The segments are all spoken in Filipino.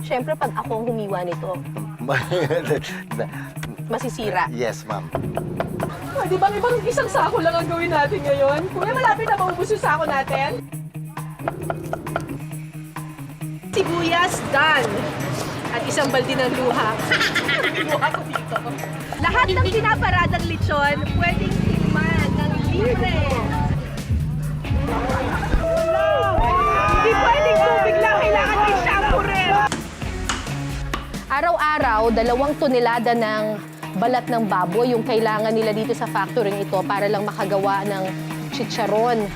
Siyempre, pag ako ang humiwa nito, masisira. Yes, ma'am. Di ba ibang isang sako lang ang gawin natin ngayon? Kuya, malapit na maubos yung sako natin. Sibuyas, done. At isang balde ng luha. Luha ko dito. Lahat ng pinaparadang lechon, pwedeng tikman ng libre. Hindi pwedeng tubig lang, kailangan may shampoo rin. Araw-araw, 2 tonelada ng balat ng baboy yung kailangan nila dito sa factory ito para lang makagawa ng chicharon.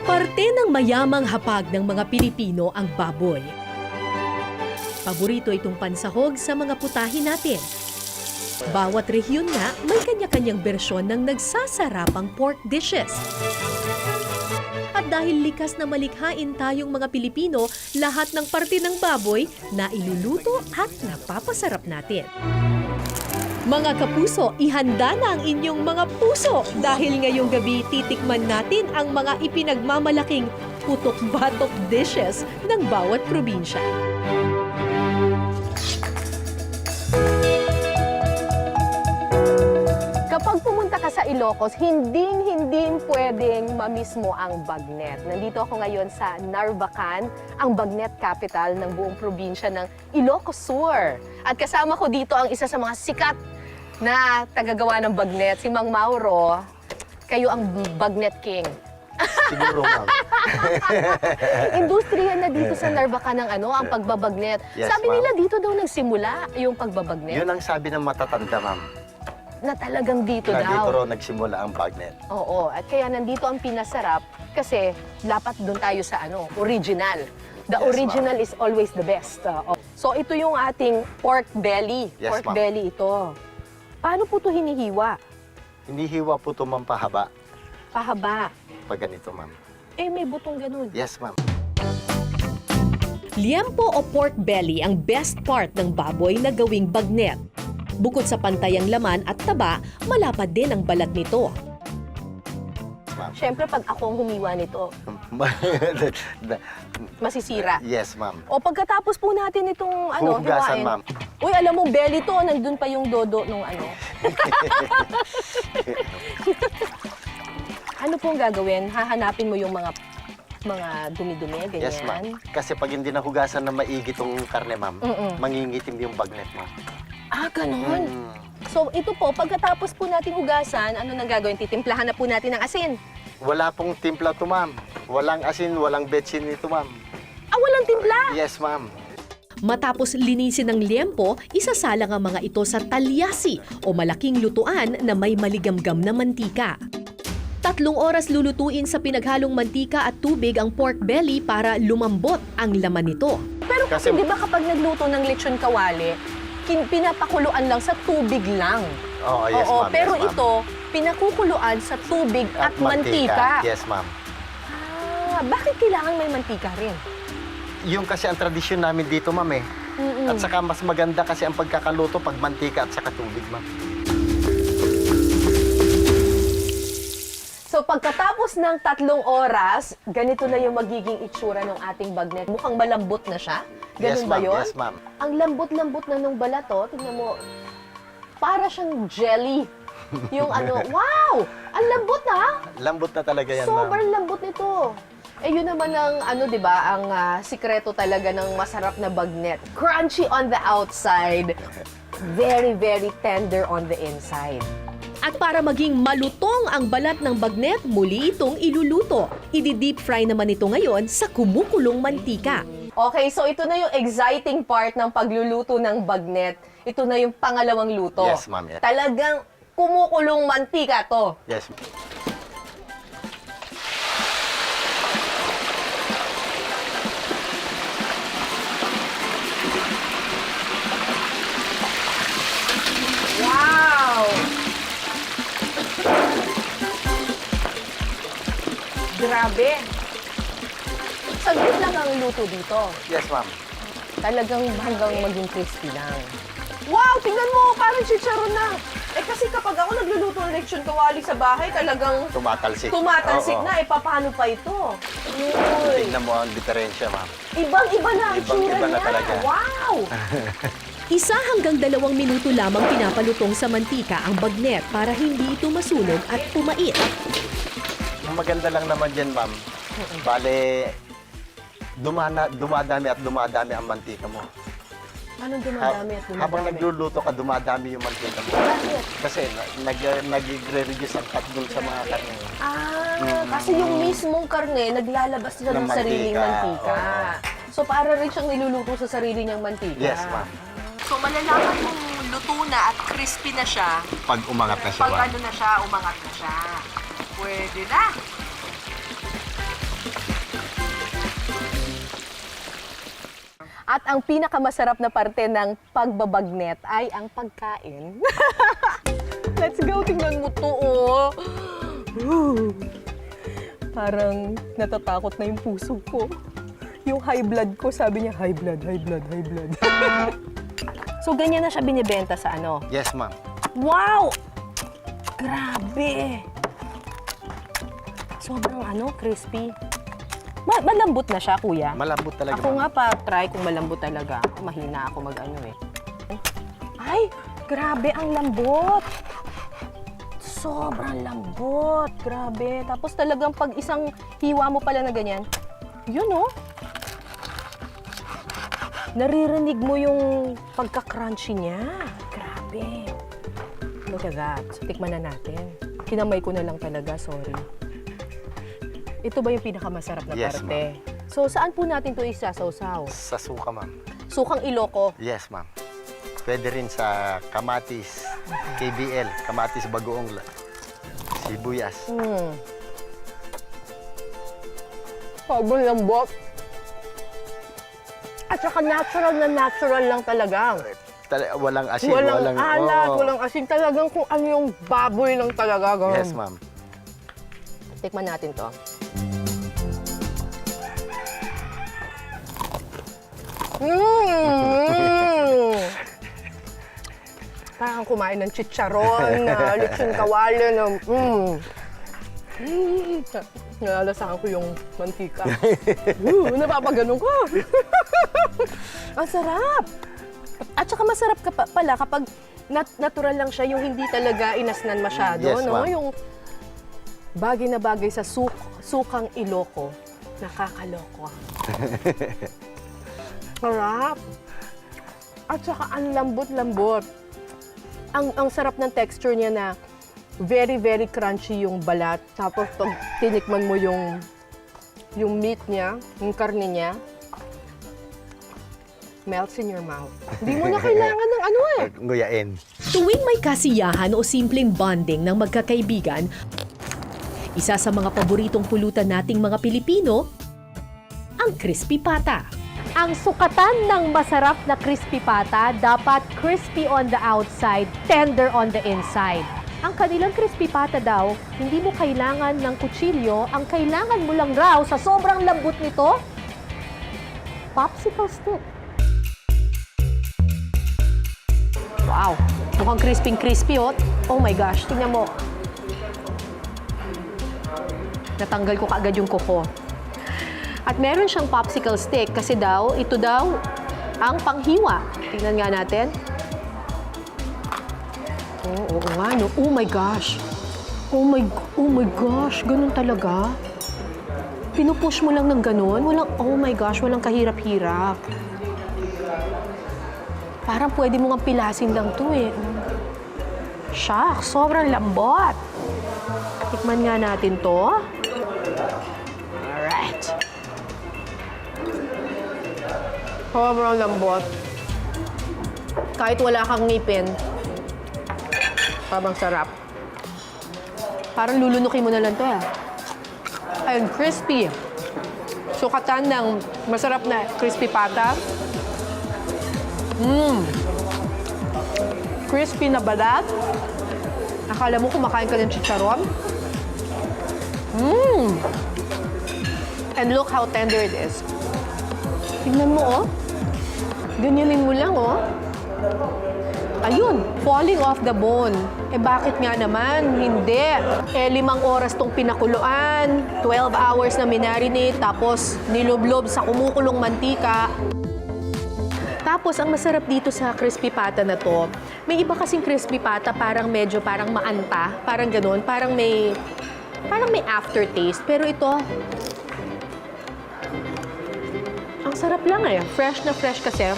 Parte ng mayamang hapag ng mga Pilipino ang baboy. Paborito itong pansahog sa mga putahe natin. Bawat rehiyon nga may kanya-kanyang bersyon ng nagsasarapang pork dishes. At dahil likas na malikhain tayong mga Pilipino, lahat ng parte ng baboy na iluluto at napapasarap natin. Mga kapuso, ihanda na ang inyong mga puso dahil ngayong gabi titikman natin ang mga ipinagmamalaking putok-batok dishes ng bawat probinsya. Kapag pumunta ka sa Ilocos, hindi pwedeng mamiss mo ang bagnet. Nandito ako ngayon sa Narvacan, ang bagnet capital ng buong probinsya ng Ilocos Sur. At kasama ko dito ang isa sa mga sikat na tagagawa ng bagnet, si Mang Mauro. Kayo ang bagnet king. Siguro, ma'am. Industriya na dito sa Narvacan ng ang pagbabagnet. Yes, Sabi ma'am. nila dito daw nagsimula yung pagbabagnet. Yun ang sabi ng matatanda, ma'am. Na talagang dito Na dito daw. raw nagsimula ang bagnet. Oo, at kaya nandito ang pinasarap kasi dapat doon tayo sa original. The Yes, original is always the best. So ito yung ating pork belly. Yes, Pork ma'am. belly ito. Paano po ito hinihiwa? Hinihiwa po ito, ma'am, pahaba. Pahaba. Pag ganito, ma'am. Eh, may butong ganun. Yes, ma'am. Liempo o pork belly ang best part ng baboy na gawing bagnet. Bukod sa pantayang laman at taba, malapad din ang balat nito. Ma'am. Siyempre, pag ako ang humiwa nito, masisira. Yes, ma'am. O pagkatapos po natin itong Huhugasan, hiwain. ma'am. Uy, alam mo, belly to, nandun pa yung dodo nung Ano pong gagawin? Hahanapin mo yung mga dumi-dumi, ganyan? Yes, ma'am. Kasi pag hindi nahugasan na maigi itong karne, ma'am, mangingitim yung bagnet, ma'am. Ah, ganun. So, ito po, pagkatapos po natin hugasan, ano nang gagawin? Titimplahan na po natin ng asin. Wala pong timpla to, ma'am. Walang asin, walang betsin ito, ma'am. Ah, walang timpla! Yes, ma'am. Matapos linisin ng liempo, isasalang ang mga ito sa talyasi o malaking lutuan na may maligamgam na mantika. 3 oras lulutuin sa pinaghalong mantika at tubig ang pork belly para lumambot ang laman nito. Pero kasi di ba kapag nagluto ng lechon kawali, pinapakuluan lang sa tubig lang. Oo, yes, Oo, ma'am. pero yes, ma'am. ito, pinakukuluan sa tubig at mantika. Yes, ma'am. Ah, bakit kailangan may mantika rin? Yung kasi ang tradisyon namin dito, ma'am, eh. At saka mas maganda kasi ang pagkakaluto pag mantika at saka tubig, ma'am. So pagkatapos ng 3 oras, ganito na yung magiging itsura ng ating bagnet. Mukhang malambot na siya. Ganun Yes, ba ma'am. yun? Yes, ma'am. Ang lambot-lambot na nung balat, tignan mo. Para siyang jelly. Yung wow! Ang lambot na! Lambot na talaga yan, ma'am. Sobrang lambot nito. Eh yun naman ang di ba, ang sikreto talaga ng masarap na bagnet. Crunchy on the outside, very, very tender on the inside. At para maging malutong ang balat ng bagnet, muli itong iluluto. Idi-deep fry naman ito ngayon sa kumukulong mantika. Okay, so ito na yung exciting part ng pagluluto ng bagnet. Ito na yung pangalawang luto. Yes, ma'am. Yes. Talagang kumukulong mantika to. Yes. Wow! Grabe. Saglit lang ang luto dito. Yes, ma'am. Talagang hanggang maging crispy lang. Wow! Tingnan mo! Parang chicharon na. Eh, Kasi kapag ako nagluluto ng lechon kawali sa bahay, talagang Tumatalsik. tumatalsik Oo. na. Eh, paano pa ito? Uy. Tignan mo ang diferensya, ma'am. Ibang-iba na ang Ibang-iba itsura na niya. talaga. Wow! 1 hanggang 2 minuto lamang pinapalutong sa mantika ang bagnet para hindi ito masunog at pumait. Ang maganda lang naman dyan, ma'am. Bale, dumadami at dumadami ang mantika mo. Anong dumadami at dumadami? Habang nagluluto ka, dumadami yung mantika mo. Bakit? Kasi nag-reduce ang fat dun sa mga karne. Kasi yung mismong karne, naglalabas na ng Ng sariling mantika. mantika. So, para rin siyang niluluto sa sarili niyang mantika. Yes, ma'am. So, malalaman mong luto na at crispy na siya. Pag umangat na siya, Pag ma'am. ano na siya, umangat na siya. Pwede na. At ang pinakamasarap na parte ng pagbabagnet ay ang pagkain. Let's go, tingnan mo to, oh. Parang natatakot na yung puso ko. Yung high blood ko, sabi niya, high blood, high blood, high blood. So, ganyan na siya binibenta sa ano? Yes, ma'am. Wow! Grabe! Sobrang crispy. Malambot na siya, kuya. Malambot talaga, Ako ma'am. nga pa-try kung malambot talaga. Mahina ako mag-ano eh. Ay, grabe ang lambot. Sobrang lambot. Grabe. Tapos talagang pag isang hiwa mo pala na ganyan, yun oh. Naririnig mo yung pagka-crunchy niya. Grabe. Look at that. So, tikman na natin. Kinamay ko na lang talaga, sorry. Ito ba yung pinakamasarap na Yes, parte? So, saan po natin ito isasawsaw? Sa suka, ma'am. Sukang Iloco. Yes, ma'am. Pwede rin sa kamatis, KBL, kamatis bagoong sibuyas. Sobrang lambot. At saka natural na natural lang talaga. Walang asin, Walang alat, Oo. walang asin. Talagang kung ano yung baboy lang talaga. Ganun. Yes, ma'am. Tikman natin to. Parang kumain ng chicharon, lechon kawali, nalalasahan ko yung mantika. Napapaganon ko. Ang sarap! At saka masarap ka pala kapag natural lang siya, yung hindi talaga inasnan masyado. Yes, no? ma'am. Yung bagay na bagay sa sukang Iloco, nakakaloko. Sarap! At saka ang lambot-lambot. Ang sarap ng texture niya na very, very crunchy yung balat. Tapos pag tinikman mo yung meat niya, yung karne niya, melts in your mouth. Hindi mo na kailangan ng ano eh. Nguyain. Tuwing may kasiyahan o simpleng bonding ng magkakaibigan, isa sa mga paboritong pulutan nating mga Pilipino, ang crispy pata. Ang sukatan ng masarap na crispy pata, dapat crispy on the outside, tender on the inside. Ang kanilang crispy pata daw, hindi mo kailangan ng kutsilyo, ang kailangan mo lang raw sa sobrang lambot nito, popsicle stick. Wow! Mukhang crispy-crispy, oh. Oh my gosh, tingnan mo. Natanggal ko kaagad yung kuko. At meron siyang popsicle stick kasi daw, ito daw ang panghiwa. Tingnan nga natin. Oo nga, no? Oh my gosh. Oh my gosh, ganun talaga. Pinupush mo lang ng ganun. Oh my gosh, walang kahirap-hirap. Parang pwede mo nga pilasin lang to eh. Shucks, sobrang lambot. Tikman nga natin to. Alright. Sobrang lambot. Kahit wala kang ngipin, sobrang sarap. Parang lulunukin mo na lang to eh. Ayun, crispy. Sukatan ng masarap na crispy pata. Crispy na balat. Akala mo kumakain ka ng chicharon. And look how tender it is. Tingnan mo, oh. Ganyanin mo lang, oh. Ayun, falling off the bone. Eh bakit nga naman? Hindi. Eh 5 oras tong pinakuluan, 12 hours na minarinate, tapos niloblob sa kumukulong mantika. Tapos, ang masarap dito sa crispy pata na to, may iba kasing crispy pata parang medyo parang maanta, parang ganun, parang may aftertaste. Pero ito, ang sarap lang eh. Fresh na fresh kasi.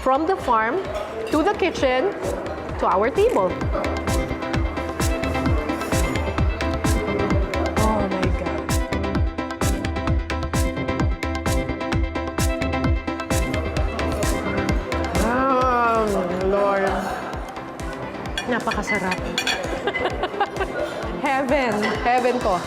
From the farm, to the kitchen, to our table. Oh my God. Lord. Napakasarap. Heaven. Heaven ko.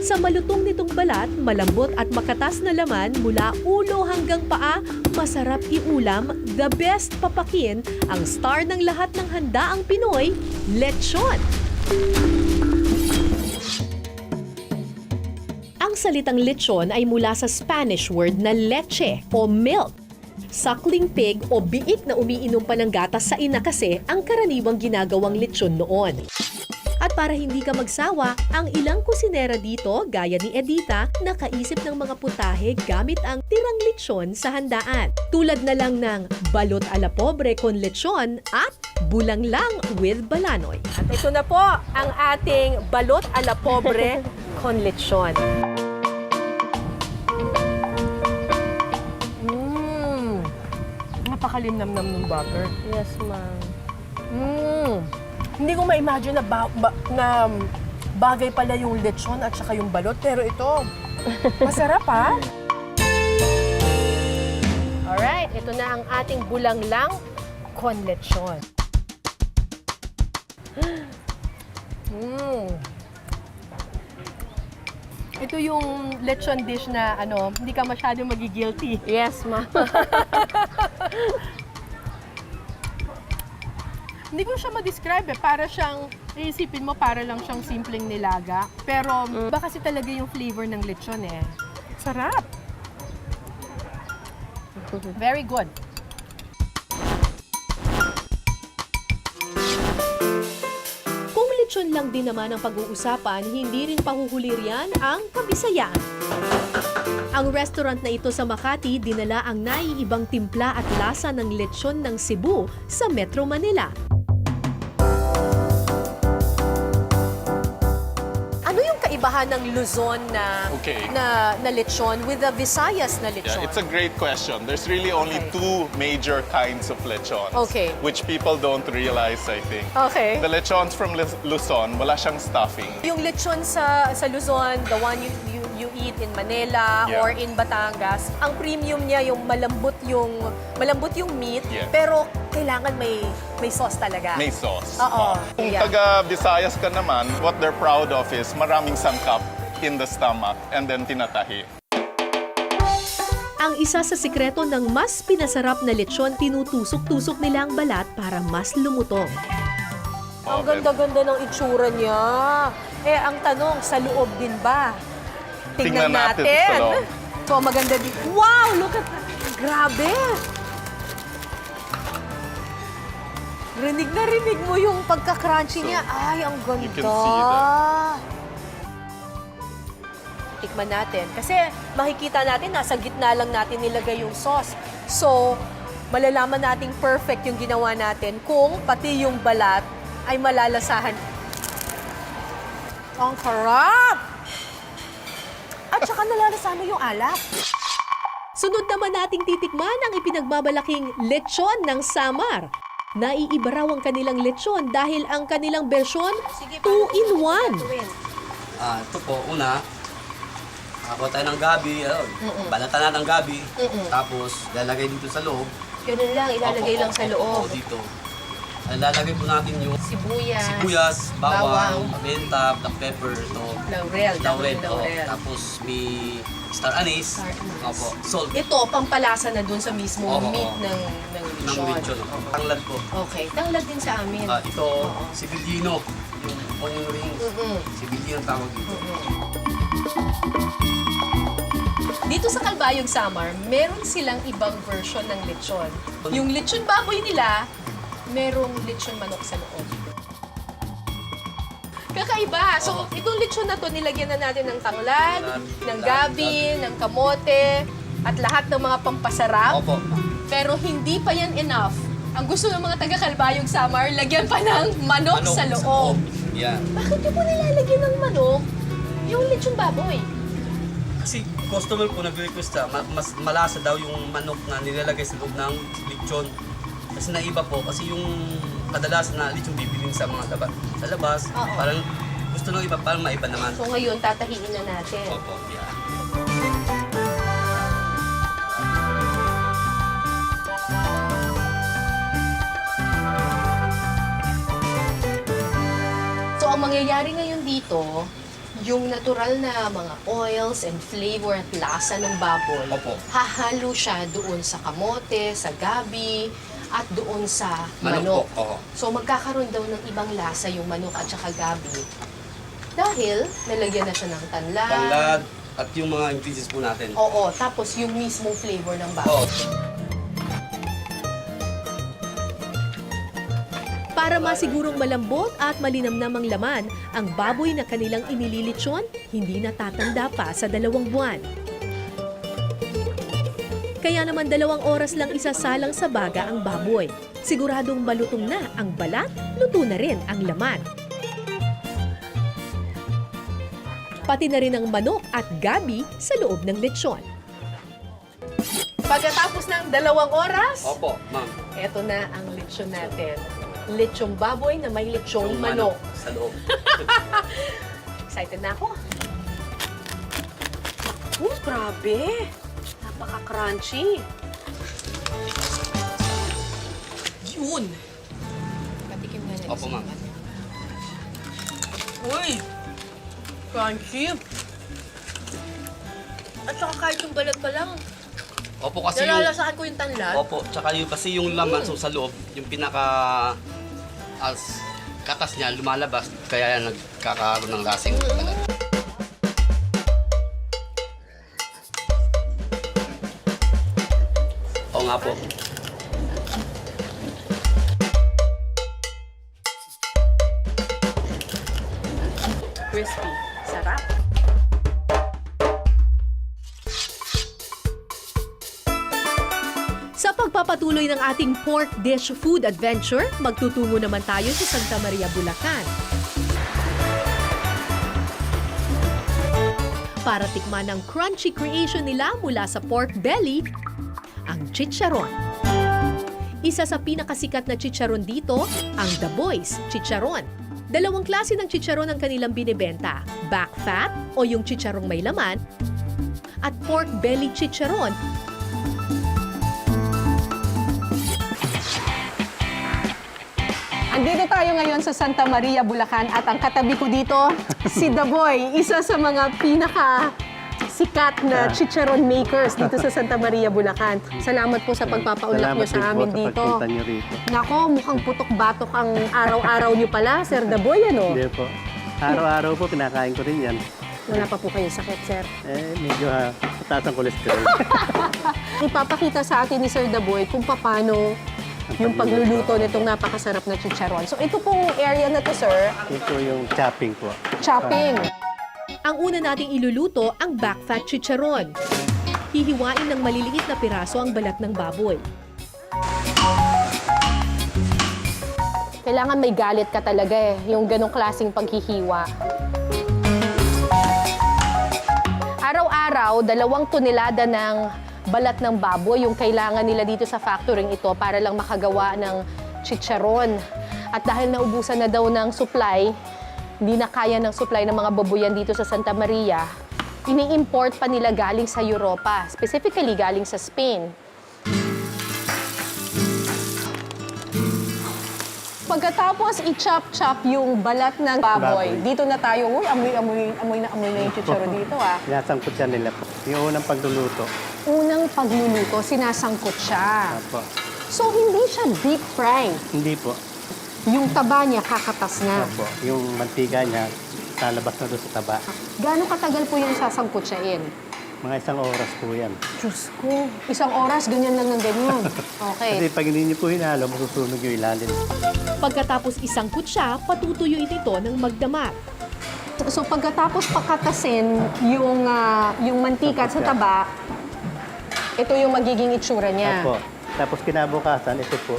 Sa malutong nitong balat, malambot at makatas na laman mula ulo hanggang paa, masarap iulam, the best papakin, ang star ng lahat ng handaang Pinoy, lechon. Ang salitang lechon ay mula sa Spanish word na leche o milk. Suckling pig o biik na umiinom pa ng gatas sa ina kasi ang karaniwang ginagawang lechon noon. At para hindi ka magsawa, ang ilang kusinera dito, gaya ni Edita, nakaisip ng mga putahe gamit ang tirang lechon sa handaan. Tulad na lang ng balot a la pobre con lechon at bulanglang with balanoy. At ito na po ang ating balot a la pobre con lechon. Napakalinamnam ng butter. Yes, ma'am. Hindi ko ma-imagine na bagay pala yung lechon at saka yung balot. Pero ito, masarap ha? Alright, ito na ang ating bulanglang con lechon. Ito yung lechon dish na hindi ka masyadong magigilty. Yes, ma'am. Hindi ko siya ma-describe eh. Para siyang, iisipin mo, para lang siyang simpleng nilaga. Pero iba kasi talaga yung flavor ng lechon eh. Sarap! Very good. Kung lechon lang din naman ang pag-uusapan, hindi rin pahuhulirian ang Kabisayan. Ang restaurant na ito sa Makati dinala ang naiibang timpla at lasa ng lechon ng Cebu sa Metro Manila. Ano yung kaibahan ng Luzon na, Okay. na lechon with the Visayas na lechon? Yeah, it's a great question. There's really only Okay. two major kinds of lechons. Okay. Which people don't realize, I think. Okay. The lechons from Luzon, wala siyang stuffing. Yung lechon sa Luzon, the one you eat in Manila Yeah. or in Batangas, ang premium niya yung malambot yung meat, Yeah. pero kailangan may sauce talaga. May sauce. Oo. Kung Yeah. taga Visayas ka naman, what they're proud of is maraming sangkap in the stomach and then tinatahi. Ang isa sa sikreto ng mas pinasarap na lechon, tinutusok-tusok nila ang balat para mas lumutong. Ang Okay. ganda-ganda ng itsura niya. Eh, ang tanong, sa loob din ba? Tingnan natin sa loob. So, maganda din. Wow! Look at that! Grabe! Rinig na rinig mo yung pagka-crunchy So, niya. Ay, ang ganda! you can see that. Tikman natin. Kasi makikita natin, nasa gitna lang natin nilagay yung sauce. So, malalaman nating perfect yung ginawa natin kung pati yung balat ay malalasahan. Ang sarap! At saka nalalasahan mo yung alak. Sunod naman nating titikman ang ipinagbabalaking lechon ng Samar. Naiiba raw ang kanilang lechon dahil ang kanilang bersyon 2-in-1. Ito po, una, ako tayo ng gabi, balatan na ng gabi, tapos lalagay dito sa loob. Ganun lang, ilalagay Opo, lang sa opo, loob. opo, dito. Lalagay po natin yung Sibuyas, bawang, menta, black pepper, laurel, laurel, laurel. tapos may star anise, opo, salt, Ito, pampalasa na dun sa mismo Oo, meat oo. ng ng lechon. lechon. Tanglad po. Okay, tanglad din sa amin. Ito, sibillino, yung onion rings. Civilian tawag dito. Dito sa Calbayog Samar, meron silang ibang version ng lechon. Yung lechon baboy nila, merong lechon manok sa loob. Kakaiba. So, itong lechon na to, nilagyan na natin ng tanglad, ng gabi, ng kamote, at lahat ng mga pampasarap. Opo. Pero hindi pa yan enough. Ang gusto ng mga taga-Calbayog Samar, lagyan pa ng manok sa loob. Yan. Bakit yung po nilalagyan ng manok yung lechon baboy? Kasi customer po nag-request mas malasa daw yung manok na nilalagay sa loob ng lechon. Kasi naiba po, kasi yung kadalasan na lechon bibilin sa mga labas, Oo. parang gusto ng iba, parang maiba naman. So ngayon, tatahiin na natin. Opo, yeah. So ang mangyayari ngayon dito, yung natural na mga oils and flavor at lasa ng baboy, Opo. hahalo siya doon sa kamote, sa gabi, at doon sa manok. po, oo. So magkakaroon daw ng ibang lasa yung manok at saka gabi. Dahil nalagyan na siya ng tanglad. Tanglad at yung mga ingredients po natin. Oo, tapos yung mismong flavor ng baboy. Oo. Para masigurong malambot at malinamnam ang laman, ang baboy na kanilang inililitsyon hindi natatanda pa sa 2 buwan. Kaya naman 2 oras lang isasalang sa baga ang baboy. Siguradong malutong na ang balat, luto na rin ang laman. Pati na rin ang manok at gabi sa loob ng lechon. Pagkatapos ng 2 oras, Opo, ma'am. eto na ang lechon natin. Lechong baboy na may lechong Yung manok. sa loob. Excited na ako. Grabe! Napaka-crunchy. Yun! Patikim na rin. Opo, ma'am. Uy! Crunchy! At saka kahit yung balat pa lang, Opo, kasi yung... nalalasahan ko yung tanglad. Opo, tsaka yung, kasi yung laman so, sa loob, yung pinaka... as katas niya lumalabas, kaya nagkakaroon ng lasing. Oo nga po. Crispy. Sarap. Sa pagpapatuloy ng ating pork dish food adventure, magtutungo naman tayo sa Santa Maria, Bulacan. Para tikman ang crunchy creation nila mula sa pork belly, ang chicharon. Isa sa pinakasikat na chicharon dito, ang The Boys Chicharon. 2 klase ng chicharon ang kanilang binibenta, back fat o yung chicharong may laman, at pork belly chicharon. Andito tayo ngayon sa Santa Maria, Bulacan at ang katabi ko dito, si The Boy, isa sa mga sikat na chicharon makers dito sa Santa Maria, Bulacan. Salamat po sa pagpapaunlak niyo sa amin dito. Salamat din po sa pagpunta niyo rito. Nako, mukhang putok-batok ang araw-araw niyo pala, Sir The Boy, ano? Hindi po. Araw-araw po, kinakain ko rin yan. Wala pa po kayong sakit, Sir. Medyo mataas ang kolesterol. Ipapakita sa atin ni Sir The Boy kung paano yung pagluluto nitong napakasarap na chicharon. So ito pong area na to, Sir, Ito yung chopping po. chopping. Ang una nating iluluto ang back fat chicharon. Hihiwain ng maliliit na piraso ang balat ng baboy. Kailangan may galit ka talaga yung ganong klaseng paghihiwa. Araw-araw, 2 tonelada ng balat ng baboy yung kailangan nila dito sa factory ito para lang makagawa ng chicharon. At dahil naubusan na daw ng supply, hindi na kaya ng supply ng mga baboyan dito sa Santa Maria, ini-import pa nila galing sa Europa, specifically galing sa Spain. Pagkatapos i-chop-chop yung balat ng baboy, dito na tayo, uy, amoy na yung chicharon dito ah. Sinasangkot yan nila po. Yung unang pagluluto. Unang pagluluto, sinasangkot siya. Apo. So, hindi siya deep fry. Hindi po. Yung taba niya, kakatas na. Opo, yung mantika niya, lalabas na doon sa taba. Gaano katagal po yung sasangkutsain? Mga 1 oras po yan. Diyos ko, 1 oras, ganyan lang ng ganyan. Okay. Kasi pag hindi niyo po hinalo, masusunog yung ilalim. Pagkatapos isang kutsa, patutuyuin ito ng magdamag. So pagkatapos pakatasin yung mantika sa taba, ito yung magiging itsura niya. Opo. Tapos kinabukasan, ito po,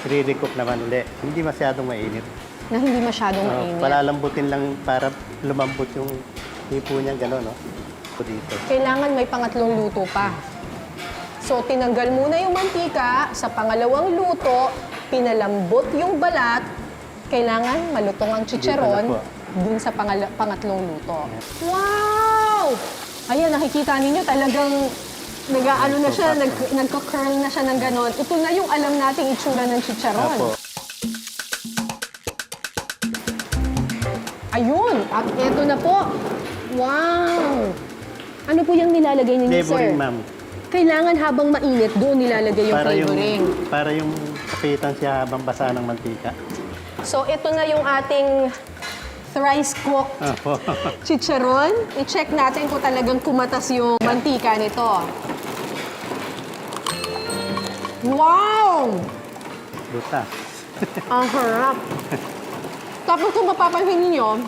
re-recook naman ulit. Hindi masyadong mainit. Na hindi masyadong mainit. Palalambutin lang para lumambot yung hipo niya, gano'n, no? Po dito. Kailangan may pangatlong luto pa. So tinanggal muna yung mantika, sa pangalawang luto, pinalambot yung balat, kailangan malutong ang chicharon Dito na po. dun sa pangatlong luto. Wow! Ayan, nakikita ninyo talagang nag-ano na siya, nagko-curl na siya ng ganon. Ito na yung alam nating itsura ng chicharon. Opo. Ayun! At eto na po. Wow! Ano po yung nilalagay ninyo, sir? Flavoring, ma'am. Kailangan habang mainit, doon nilalagay yung flavoring. Para yung kapitan siya habang basa ng mantika. So, ito na yung ating thrice cooked Opo. chicharon. I-check natin kung talagang kumatas yung mantika nito. Wow! Butas. Ang harap. Tapos kung mapapansin niyo,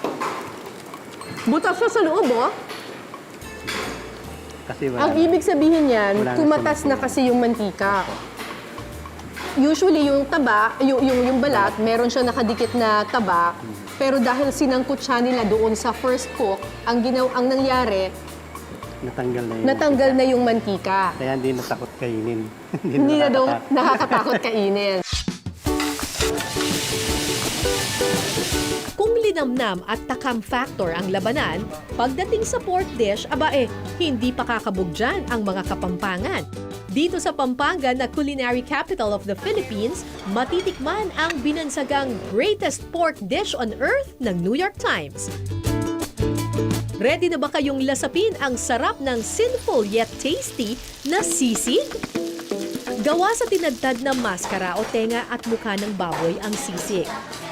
butas siya sa loob, oh. Kasi Ang ibig sabihin niyan, Wala na kumatas na kasi yung mantika. Usually, yung taba, yung balat, meron siya nakadikit na taba. Pero dahil sinangkot siya nila doon sa first cook, ang nangyari, natanggal na yun. natanggal na yung mantika. Kaya hindi natakot kainin. Hindi na daw nakakatakot. nakakatakot kainin. Kung linamnam at takam factor ang labanan, pagdating sa pork dish, hindi pa kakabog dyan ang mga Kapampangan. Dito sa Pampanga na culinary capital of the Philippines, matitikman ang binansagang greatest pork dish on earth ng New York Times. Ready na ba kayong lasapin ang sarap ng sinful yet tasty na sisig? Gawa sa tinadtad na maskara o tenga at mukha ng baboy ang sisig.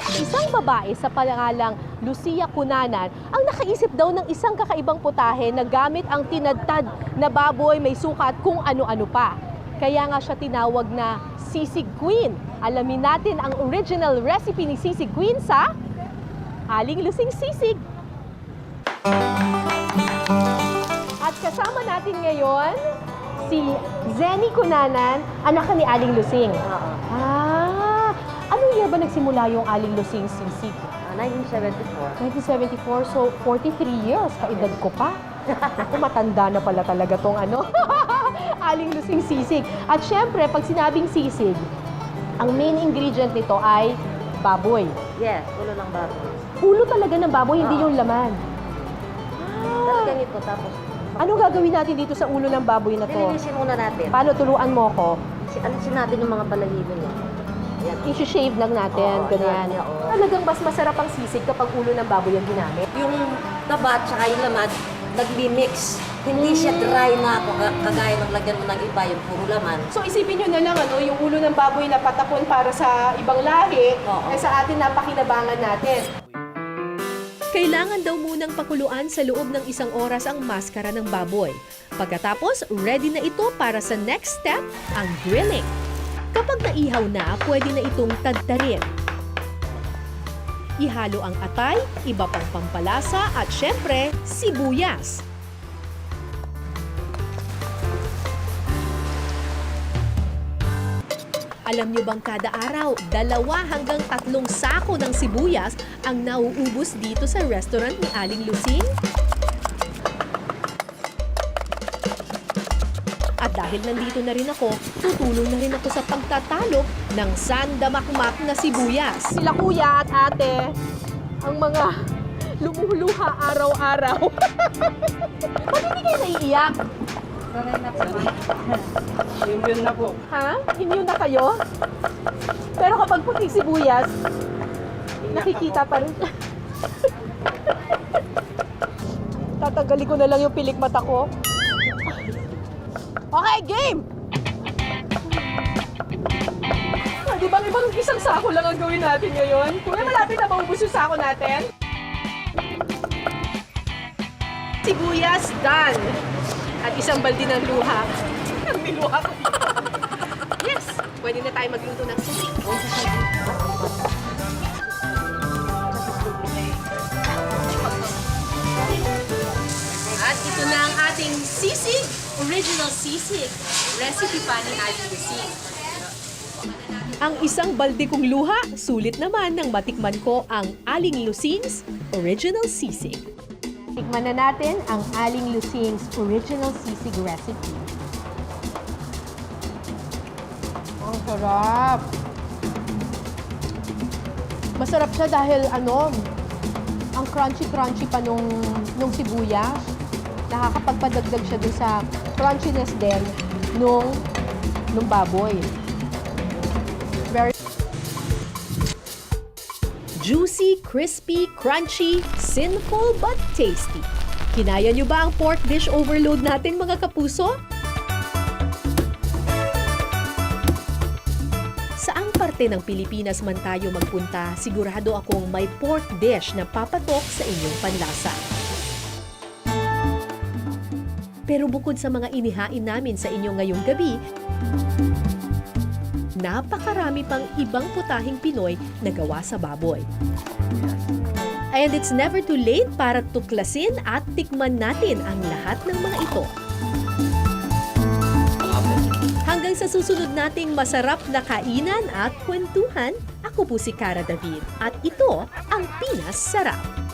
Isang babae sa pangalang Lucia Cunanan ang nakaisip daw ng isang kakaibang putahe na gamit ang tinadtad na baboy, may suka at kung ano-ano pa. Kaya nga siya tinawag na Sisig Queen. Alamin natin ang original recipe ni Sisig Queen sa Aling Lusing Sisig. At kasama natin ngayon si Zenny Cunanan, anak ni Aling Lusing. Anong year ba nagsimula yung Aling Lusing Sisig? 1974. 1974, so 43 years, kaedad ko pa. Ako, matanda na pala talaga tong Aling Lusing Sisig. At syempre, pag sinabing sisig, ang main ingredient nito ay baboy. Yes, ulo ng baboy. Ulo talaga ng baboy, hindi yung laman. Talagang ito, tapos Anong gagawin natin dito sa ulo ng baboy na to? lilinisin muna natin. Paano, turuan mo ko? Alisin natin yung mga balahibo niya. Yan. I-shave lang natin, Oo, ganyan. yan, oo. Talagang mas masarap ang sisig kapag ulo ng baboy ang ginamit. Yung taba at saka yung laman, nagmi-mix. Hindi siya dry na kagaya ng lagyan mo ng iba, yung puro laman. So isipin nyo na lang, yung ulo ng baboy na patapon para sa ibang lahi, Oo. sa atin napakinabangan natin. Kailangan daw munang pakuluan sa loob ng 1 oras ang maskara ng baboy. Pagkatapos, ready na ito para sa next step, ang grilling. Kapag naihaw na, pwede na itong tadtarin. Ihalo ang atay, iba pang pampalasa at syempre, sibuyas. Alam nyo bang kada araw, 2 hanggang 3 sako ng sibuyas ang nauubos dito sa restaurant ni Aling Lusing? At dahil nandito na rin ako, tutulong na rin ako sa pagtatalo ng sandamakmak na sibuyas. Sila kuya at ate, ang mga lumuluha araw-araw. Ba't hindi kayo naiiyak? Yun na po. Ha? Immune na kayo? Pero kapag puting sibuyas, nakikita pa rin. Tatanggalin ko na lang yung pilik mata ko. Okay, game! Pwede Pwede bang ibang isang sako lang ang gawin natin ngayon? Kuya, malapit na maubos yung sako natin. Sibuyas, done. At isang balde ng luha. Ang niluha ko dito. Yes! Pwede na tayo magluto ng sushi. At ito na ang ating sisig, original sisig. Recipe pa ni Aling Lusing. Ang isang balde kong luha, sulit naman nang matikman ko ang Aling Lusing's Original Sisig. Tikman na natin ang Aling Lusing's original sisig recipe. Ang sarap! Masarap siya dahil ang crunchy-crunchy pa nung sibuyas. Nakakapagpadagdag siya dun sa crunchiness din nung baboy. Very Juicy, crispy, crunchy, sinful but tasty. Kinaya niyo ba ang pork dish overload natin mga kapuso? Saang parte ng Pilipinas man tayo magpunta, sigurado akong may pork dish na papatok sa inyong panlasa. Pero bukod sa mga inihain namin sa inyo ngayong gabi, napakarami pang ibang putahing Pinoy na gawa sa baboy. And it's never too late para tuklasin at tikman natin ang lahat ng mga ito. Hanggang sa susunod nating masarap na kainan at kwentuhan, ako po si Cara David at ito ang Pinas Sarap.